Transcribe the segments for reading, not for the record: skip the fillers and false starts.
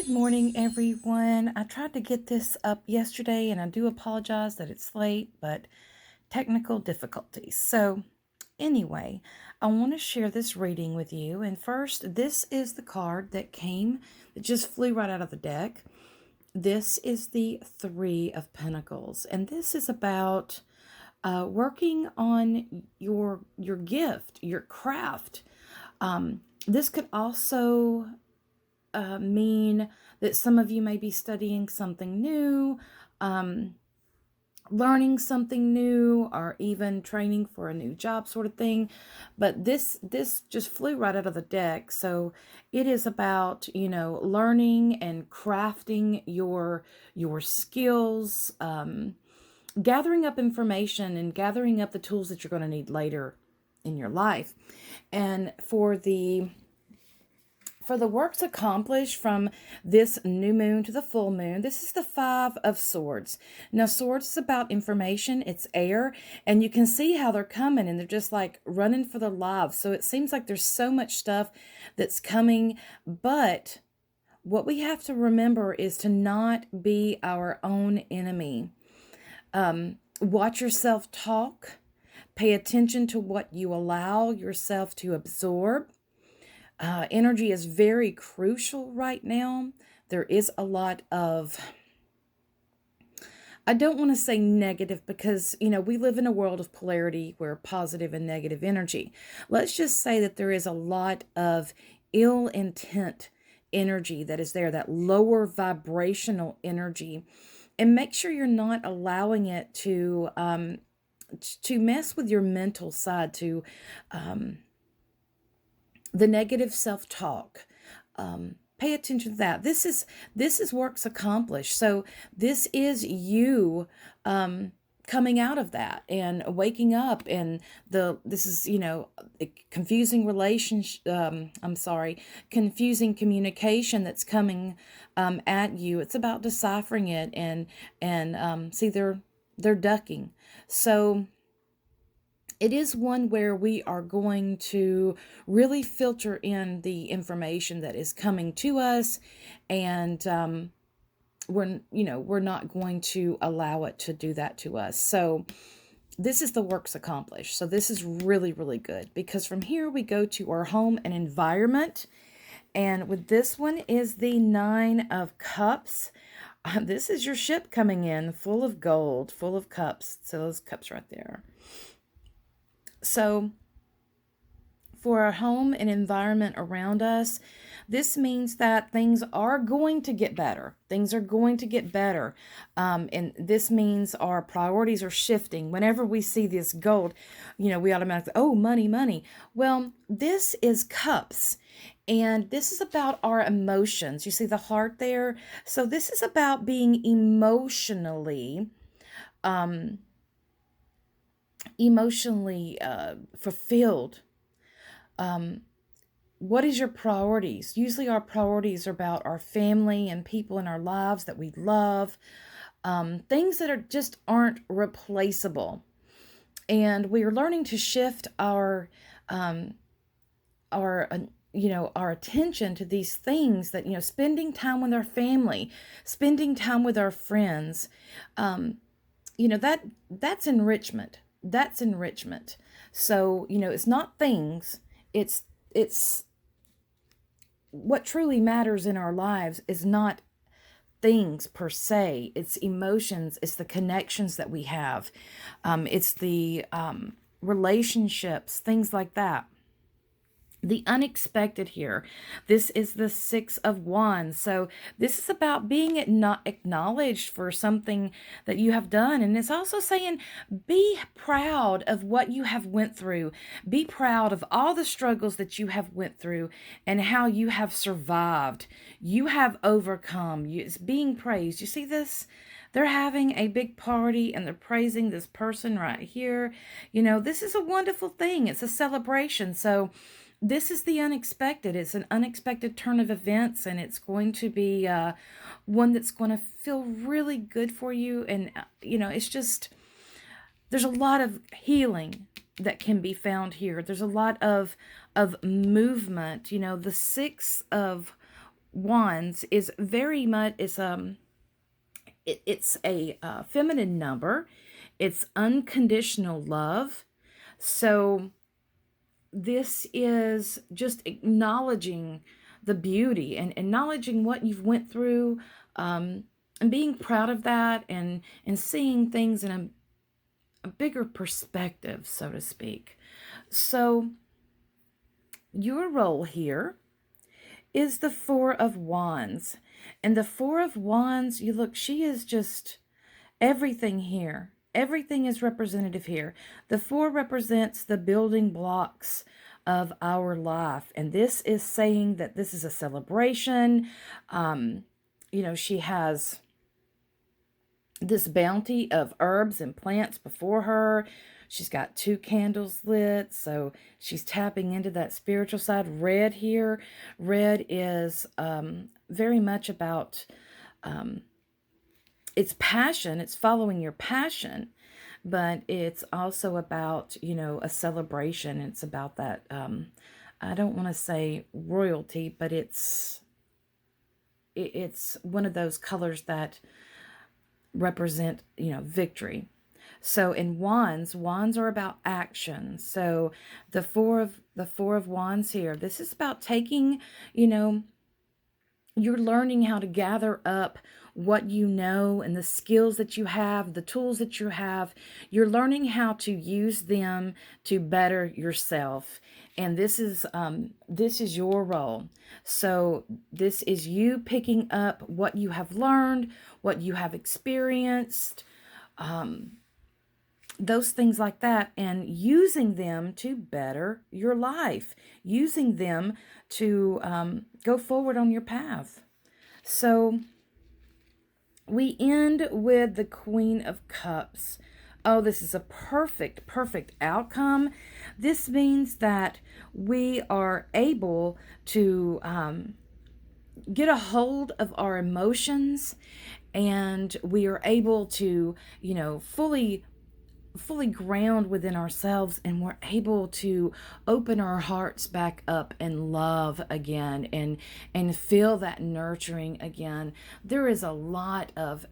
Good morning, everyone. I tried to get this up yesterday and I do apologize that it's late, but technical difficulties. So, anyway, I want to share this reading with you. And first, this is the card that just flew right out of the deck. This is the Three of Pentacles, and this is about working on your gift, your craft. This could also mean that some of you may be studying something new, um, learning something new, or even training for a new job, sort of thing. But this just flew right out of the deck. So it is about learning and crafting your skills, gathering up information and gathering up the tools that you're going to need later in your life. And for the works accomplished from this new moon to the full moon, this is the Five of Swords. Now, swords is about information, it's air, and you can see how they're coming and they're just like running for their lives. So it seems like there's so much stuff that's coming, but what we have to remember is to not be our own enemy. Watch yourself talk, pay attention to what you allow yourself to absorb. Energy is very crucial right now. There is a lot of, I don't want to say negative because, we live in a world of polarity where positive and negative energy. Let's just say that there is a lot of ill intent energy that is there, that lower vibrational energy. And make sure you're not allowing it to mess with your mental side, to the negative self-talk. Pay attention to that. This is works accomplished. So this is you coming out of that and waking up, and this is a confusing relationship. Confusing communication that's coming at you. It's about deciphering it and see, they're ducking. So it is one where we are going to really filter in the information that is coming to us, and we're not going to allow it to do that to us. So this is the works accomplished. So this is really, really good, because from here we go to our home and environment. And with this one is the Nine of Cups. This is your ship coming in full of gold, full of cups. So those cups right there. So for our home and environment around us, this means that things are going to get better. Things are going to get better. And this means our priorities are shifting. Whenever we see this gold, we automatically, oh, money, money. Well, this is cups. And this is about our emotions. You see the heart there? So this is about being emotionally fulfilled. What is your priorities? Usually our priorities are about our family and people in our lives that we love, things that just aren't replaceable. And we are learning to shift our attention to these things, that spending time with our family, spending time with our friends, that's enrichment. That's enrichment. So it's not things, it's what truly matters in our lives is not things per se. It's emotions, it's the connections that we have, it's the relationships, things like that. The unexpected here. This is the Six of Wands. So this is about being not acknowledged for something that you have done. And it's also saying, be proud of what you have went through. Be proud of all the struggles that you have went through and how you have survived. You have overcome. It's being praised. You see this? They're having a big party and they're praising this person right here. This is a wonderful thing. It's a celebration. So this is the unexpected. It's an unexpected turn of events, and it's going to be one that's going to feel really good for you. And, it's just, there's a lot of healing that can be found here. There's a lot of movement. The Six of Wands is very much, it's a feminine number. It's unconditional love. So this is just acknowledging the beauty and acknowledging what you've went through, and being proud of that, and seeing things in a bigger perspective, so to speak. So your role here is the Four of Wands. And the Four of Wands, you look, she is just everything here. Everything is representative here. The four represents the building blocks of our life. And this is saying that this is a celebration. She has this bounty of herbs and plants before her. She's got 2 candles lit, so she's tapping into that spiritual side. Red here. Red is very much about it's passion. It's following your passion, but it's also about, a celebration. It's about that, I don't want to say royalty, but it's one of those colors that represent, victory. So in wands are about action. So the four of wands here, this is about taking, you're learning how to gather up what you know and the skills that you have, the tools that you have. You're learning how to use them to better yourself. And this is your role. So this is you picking up what you have learned, what you have experienced, those things like that, and using them to better your life, using them to go forward on your path. So we end with the Queen of Cups. Oh, this is a perfect outcome. This means that we are able to get a hold of our emotions, and we are able to, fully ground within ourselves, and we're able to open our hearts back up and love again, and feel that nurturing again. There is a lot of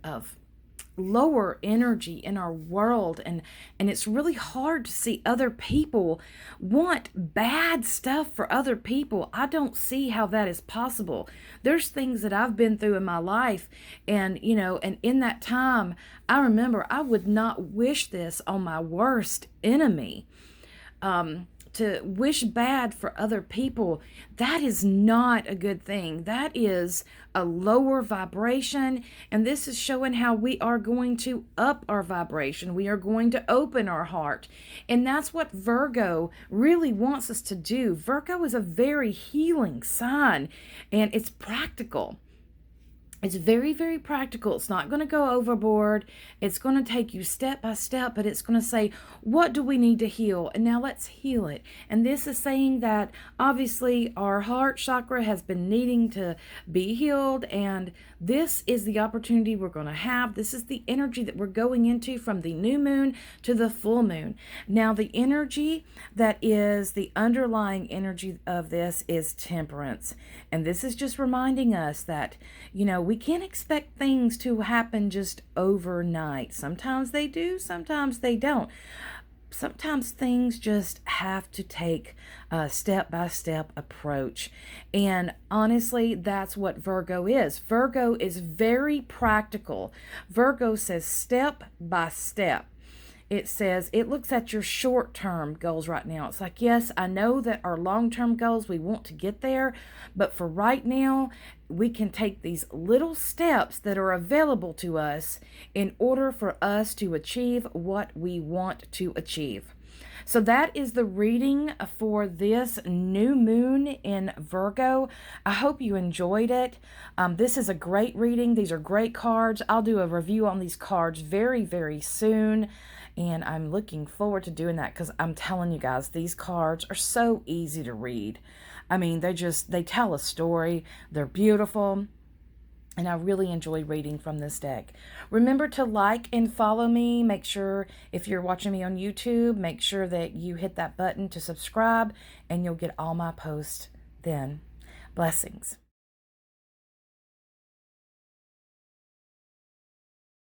lower energy in our world, and it's really hard to see other people want bad stuff for other people. I don't see how that is possible. There's things that I've been through in my life, and and in that time I remember I would not wish this on my worst enemy. To wish bad for other people, that is not a good thing. That is a lower vibration, and this is showing how we are going to up our vibration. We are going to open our heart, and that's what Virgo really wants us to do. Virgo is a very healing sign, and it's practical. It's very, very practical. It's not going to go overboard. It's going to take you step by step, but it's going to say, what do we need to heal? And now let's heal it. And this is saying that obviously our heart chakra has been needing to be healed, and this is the opportunity we're going to have. This is the energy that we're going into from the new moon to the full moon. Now, the energy that is the underlying energy of this is temperance. And this is just reminding us that, we can't expect things to happen just overnight. Sometimes they do, sometimes they don't. Sometimes things just have to take a step-by-step approach. And honestly, that's what Virgo is. Virgo is very practical. Virgo says step by step. It says, it looks at your short-term goals right now. It's like, yes, I know that our long-term goals, we want to get there, but for right now, we can take these little steps that are available to us in order for us to achieve what we want to achieve. So that is the reading for this new moon in Virgo. I hope you enjoyed it. This is a great reading. These are great cards. I'll do a review on these cards very, very soon. And I'm looking forward to doing that, because I'm telling you guys, these cards are so easy to read. I mean, they tell a story. They're beautiful. And I really enjoy reading from this deck. Remember to like and follow me. Make sure, if you're watching me on YouTube, make sure that you hit that button to subscribe, and you'll get all my posts then. Blessings.